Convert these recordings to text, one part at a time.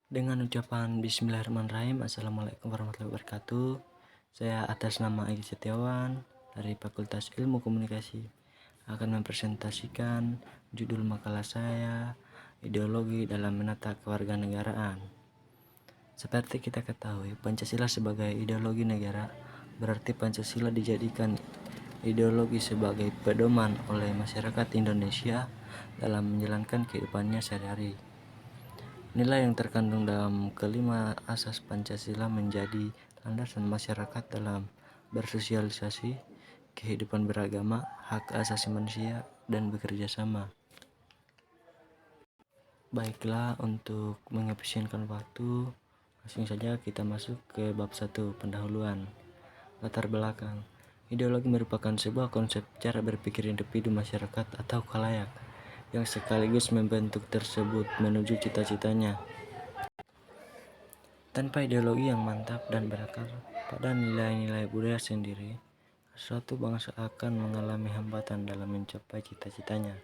Dengan ucapan Bismillahirrahmanirrahim, Assalamualaikum warahmatullahi wabarakatuh. Saya atas nama Egy Setiawan dari Fakultas Ilmu Komunikasi akan mempresentasikan judul makalah saya, Ideologi dalam Menata Kewarganegaraan. Seperti kita ketahui, Pancasila sebagai ideologi negara berarti Pancasila dijadikan ideologi sebagai pedoman oleh masyarakat Indonesia dalam menjalankan kehidupannya sehari-hari. Nilai yang terkandung dalam kelima asas Pancasila menjadi landasan masyarakat dalam bersosialisasi, kehidupan beragama, hak asasi manusia, dan bekerja sama. Baiklah, untuk mengefisienkan waktu, langsung saja kita masuk ke bab 1, pendahuluan. Latar belakang. Ideologi merupakan sebuah konsep cara berpikir individu masyarakat atau khalayak yang sekaligus membentuk tersebut menuju cita-citanya. Tanpa ideologi yang mantap dan berakar pada nilai-nilai budaya sendiri, suatu bangsa akan mengalami hambatan dalam mencapai cita-citanya.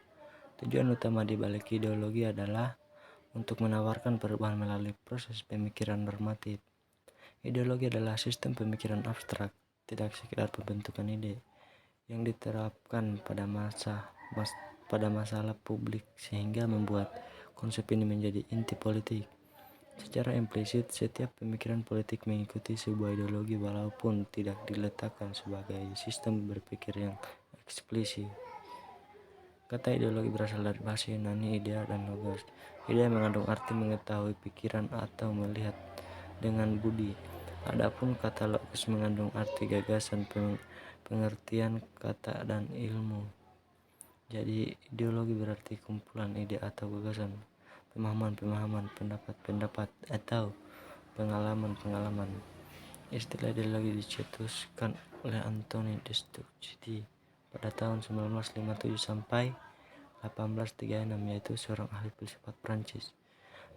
Tujuan utama di balik ideologi adalah untuk menawarkan perubahan melalui proses pemikiran normatif. Ideologi adalah sistem pemikiran abstrak, tidak sekedar pembentukan ide, yang diterapkan pada masalah publik sehingga membuat konsep ini menjadi inti politik. Secara implisit, setiap pemikiran politik mengikuti sebuah ideologi walaupun tidak diletakkan sebagai sistem berpikir yang eksplisit. Kata ideologi berasal dari bahasa Yunani idea dan logos. Idea mengandung arti mengetahui, pikiran, atau melihat dengan budi. Adapun kata logos mengandung arti gagasan, pengertian kata, dan ilmu. Jadi ideologi berarti kumpulan ide atau gagasan, pemahaman-pemahaman, pendapat-pendapat, atau pengalaman-pengalaman. Istilah ideologi dicetuskan oleh Anthony de Stucci pada tahun 1957 sampai 1836, yaitu seorang ahli filsafat Prancis.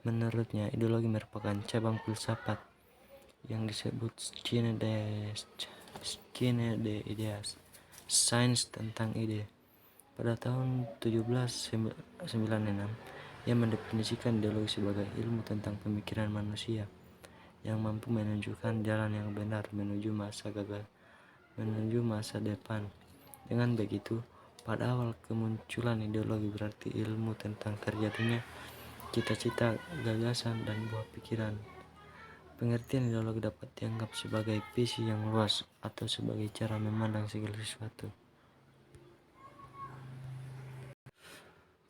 Menurutnya, ideologi merupakan cabang filsafat yang disebut Science de Ideas, sains tentang ide. Pada tahun 1796, ia mendefinisikan ideologi sebagai ilmu tentang pemikiran manusia yang mampu menunjukkan jalan yang benar menuju masa depan. Dengan begitu, pada awal kemunculan ideologi berarti ilmu tentang terjadinya cita-cita, gagasan, dan buah pikiran. Pengertian ideologi dapat dianggap sebagai visi yang luas atau sebagai cara memandang segala sesuatu.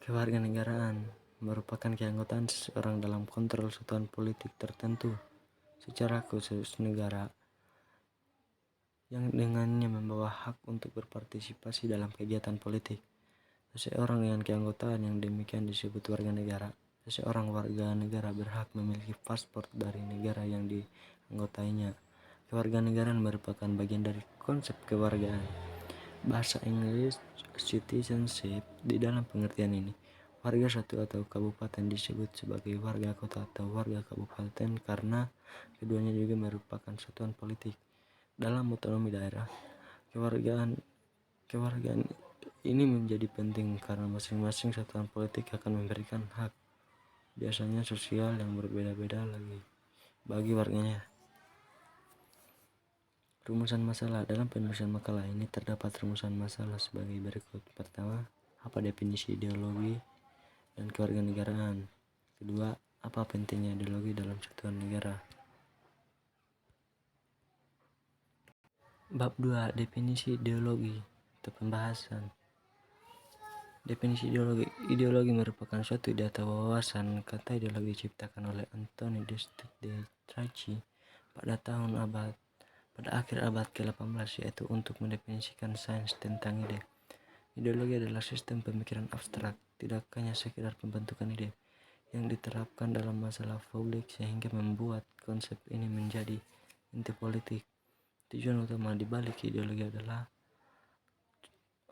Kewarganegaraan merupakan keanggotaan seseorang dalam kontrol satuan politik tertentu, secara khusus negara, yang dengannya membawa hak untuk berpartisipasi dalam kegiatan politik. Seseorang dengan keanggotaan yang demikian disebut warga negara. Seseorang warga negara berhak memiliki paspor dari negara yang dianggotainya. Kewarganegaraan merupakan bagian dari konsep kewargaan. Bahasa Inggris citizenship. Di dalam pengertian ini, warga suatu atau kabupaten disebut sebagai warga kota atau warga kabupaten karena keduanya juga merupakan satuan politik. Dalam otonomi daerah, kewargaan ini menjadi penting karena masing-masing satuan politik akan memberikan hak, biasanya sosial, yang berbeda-beda lagi bagi warganya. Rumusan masalah. Dalam penulisan makalah ini terdapat rumusan masalah sebagai berikut. Pertama, apa definisi ideologi dan kewarganegaraan? Kedua, apa pentingnya ideologi dalam satuan negara? Bab 2, definisi ideologi atau pembahasan. Definisi ideologi. Ideologi merupakan suatu ide atau wawasan. Kata ideologi diciptakan oleh Anthony de Stucci pada akhir abad ke-18, yaitu untuk mendefinisikan sains tentang ide. Ideologi adalah sistem pemikiran abstrak, tidak hanya sekedar pembentukan ide yang diterapkan dalam masalah publik sehingga membuat konsep ini menjadi inti politik. Tujuan utama di balik ideologi adalah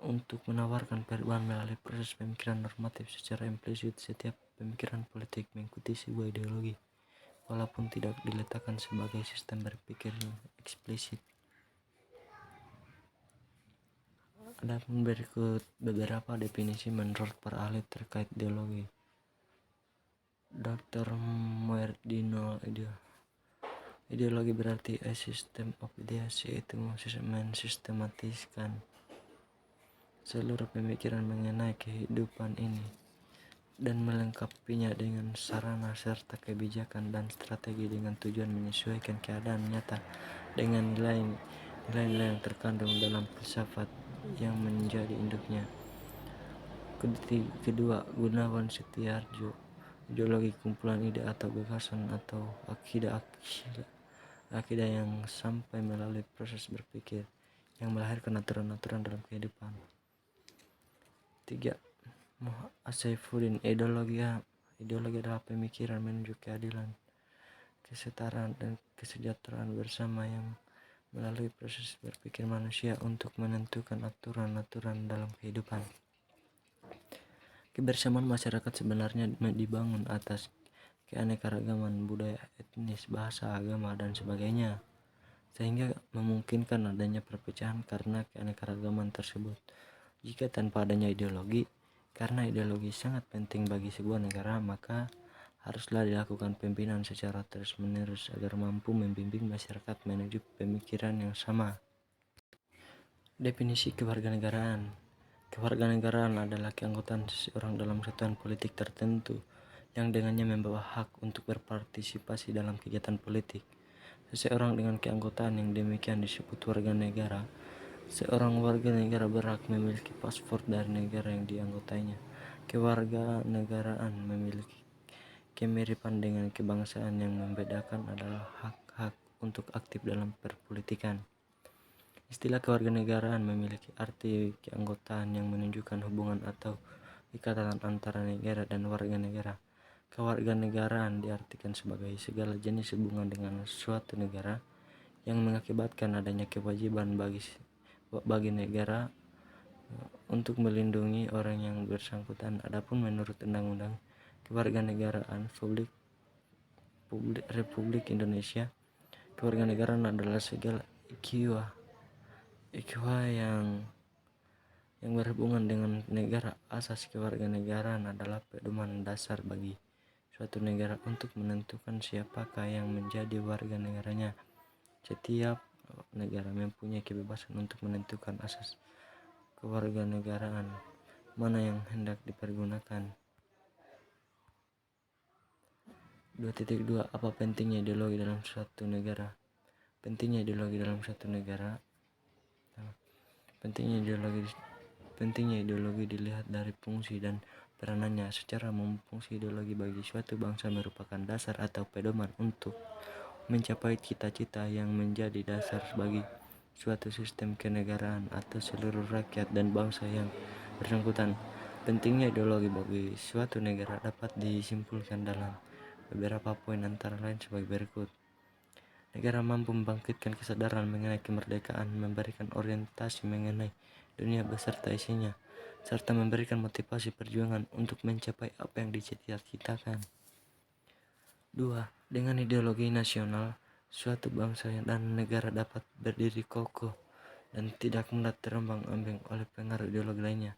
untuk menawarkan perubahan melalui proses pemikiran normatif. Secara implisit, setiap pemikiran politik mengikuti sebuah ideologi, walaupun tidak diletakkan sebagai sistem berpikir yang eksplisit. Adapun berikut beberapa definisi menurut para ahli terkait ideologi. Dr. Muerdino. Ideologi berarti a system of ideas, yaitu mensistematiskan seluruh pemikiran mengenai kehidupan ini dan melengkapinya dengan sarana serta kebijakan dan strategi dengan tujuan menyesuaikan keadaan nyata dengan nilai-nilai yang terkandung dalam filsafat yang menjadi induknya. Kedua, Gunawan Setiarjo. Ideologi kumpulan ide atau gagasan atau akidah yang sampai melalui proses berpikir yang melahirkan aturan-aturan dalam kehidupan. 3. Asaifuddin. Ideologi adalah pemikiran menuju keadilan, kesetaraan, dan kesejahteraan bersama yang melalui proses berpikir manusia untuk menentukan aturan-aturan dalam kehidupan. Kebersamaan masyarakat sebenarnya dibangun atas keanekaragaman budaya, etnis, bahasa, agama, dan sebagainya, sehingga memungkinkan adanya perpecahan karena keanekaragaman tersebut. Jika tanpa adanya ideologi, karena ideologi sangat penting bagi sebuah negara, maka haruslah dilakukan pembinaan secara terus-menerus agar mampu membimbing masyarakat menuju pemikiran yang sama. Definisi kewarganegaraan. Kewarganegaraan adalah keanggotaan seseorang dalam satuan politik tertentu yang dengannya membawa hak untuk berpartisipasi dalam kegiatan politik. Seseorang dengan keanggotaan yang demikian disebut warga negara. Seorang warga negara berhak memiliki paspor dari negara yang dianggotanya. Kewarganegaraan memiliki kemiripan dengan kebangsaan, yang membedakan adalah hak-hak untuk aktif dalam perpolitikan. Istilah kewarganegaraan memiliki arti keanggotaan yang menunjukkan hubungan atau ikatan antara negara dan warga negara. Kewarganegaraan diartikan sebagai segala jenis hubungan dengan suatu negara yang mengakibatkan adanya kewajiban bagi negara untuk melindungi orang yang bersangkutan. Adapun menurut Undang-Undang Kewarganegaraan Republik Indonesia, kewarganegaraan adalah segala ikhwah yang berhubungan dengan negara. Asas kewarganegaraan adalah pedoman dasar bagi suatu negara untuk menentukan siapakah yang menjadi warga negaranya. Setiap negara mempunyai kebebasan untuk menentukan asas kewarganegaraan mana yang hendak dipergunakan. 2.2. Apa pentingnya ideologi dalam suatu negara? Pentingnya ideologi dalam suatu negara. Pentingnya ideologi dilihat dari fungsi dan peranannya. Secara umum, fungsi ideologi bagi suatu bangsa merupakan dasar atau pedoman untuk mencapai cita-cita yang menjadi dasar bagi suatu sistem kenegaraan atau seluruh rakyat dan bangsa yang bersangkutan. Pentingnya ideologi bagi suatu negara dapat disimpulkan dalam beberapa poin, antara lain sebagai berikut. Negara mampu membangkitkan kesadaran mengenai kemerdekaan, memberikan orientasi mengenai dunia beserta isinya, serta memberikan motivasi perjuangan untuk mencapai apa yang dicita-citakan. 2. Dengan ideologi nasional, suatu bangsa dan negara dapat berdiri kokoh dan tidak mudah terombang-ambing oleh pengaruh ideologi lainnya.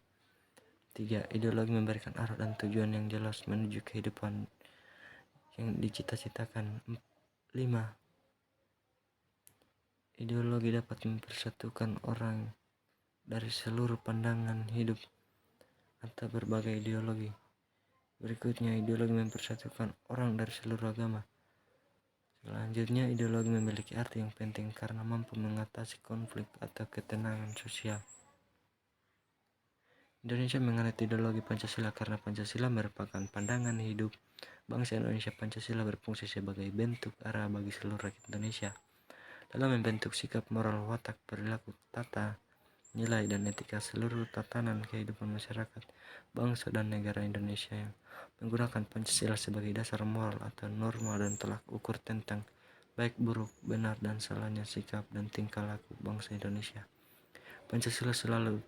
3. Ideologi memberikan arah dan tujuan yang jelas menuju kehidupan yang dicita-citakan. 5. Ideologi dapat mempersatukan orang dari seluruh pandangan hidup atau berbagai ideologi. Berikutnya, ideologi mempersatukan orang dari seluruh agama. Selanjutnya, ideologi memiliki arti yang penting karena mampu mengatasi konflik atau ketenangan sosial. Indonesia menganut ideologi Pancasila karena Pancasila merupakan pandangan hidup bangsa Indonesia. Pancasila berfungsi sebagai bentuk arah bagi seluruh rakyat Indonesia dalam membentuk sikap moral, watak, perilaku, tata nilai, dan etika seluruh tatanan kehidupan masyarakat, bangsa, dan negara Indonesia yang menggunakan Pancasila sebagai dasar moral atau norma dan tolak ukur tentang baik, buruk, benar, dan salahnya sikap dan tingkah laku bangsa Indonesia. Pancasila selalu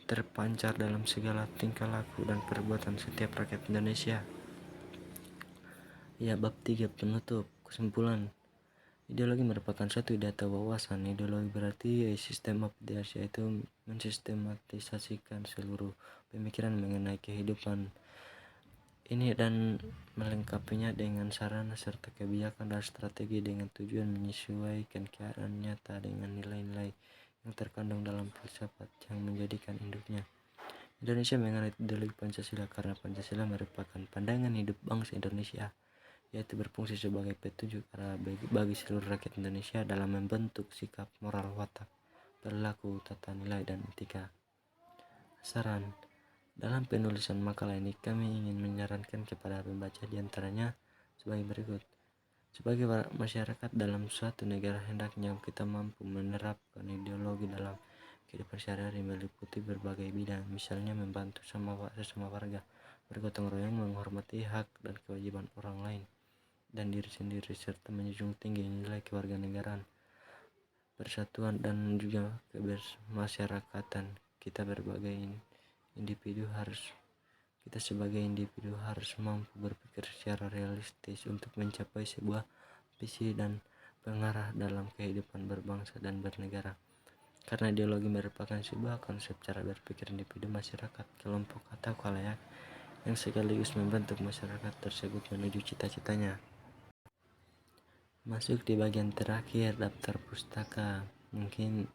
terpancar dalam segala tingkah laku dan perbuatan setiap rakyat Indonesia. Ya, bab 3 penutup. Kesimpulan. Ideologi merupakan suatu ide atau wawasan. Ideologi berarti sistem of ideas, yaitu mensistematisasikan seluruh pemikiran mengenai kehidupan ini dan melengkapinya dengan sarana serta kebijakan dan strategi dengan tujuan menyesuaikan keadaan nyata dengan nilai-nilai yang terkandung dalam filsafat yang menjadikan induknya. Indonesia menganut ideologi Pancasila karena Pancasila merupakan pandangan hidup bangsa Indonesia, yaitu berfungsi sebagai petunjuk arah bagi seluruh rakyat Indonesia dalam membentuk sikap moral, watak, perilaku, tata nilai, dan etika. Saran: dalam penulisan makalah ini kami ingin menyarankan kepada pembaca diantaranya sebagai berikut. Sebagai masyarakat dalam suatu negara, hendaknya kita mampu menerapkan ideologi dalam kehidupan sehari-hari meliputi berbagai bidang, misalnya membantu sesama warga, bergotong royong, menghormati hak dan kewajiban orang lain dan diri sendiri, serta menjunjung tinggi nilai kewarganegaraan, persatuan, dan juga kebermasyarakatan. Kita sebagai individu harus mampu berpikir secara realistis untuk mencapai sebuah visi dan pengarah dalam kehidupan berbangsa dan bernegara. Karena ideologi merupakan sebuah konsep cara berpikir individu, masyarakat, kelompok, atau khalayak yang sekaligus membentuk masyarakat tersebut menuju cita-citanya. Masuk di bagian terakhir daftar pustaka. Mungkin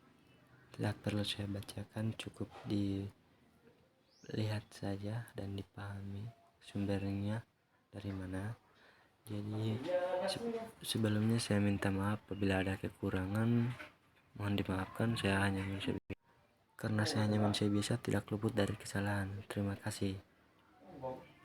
tidak perlu saya bacakan, cukup dilihat saja dan dipahami sumbernya dari mana. Jadi sebelumnya saya minta maaf apabila ada kekurangan, mohon dimaafkan. Karena saya hanya manusia biasa, tidak luput dari kesalahan. Terima kasih.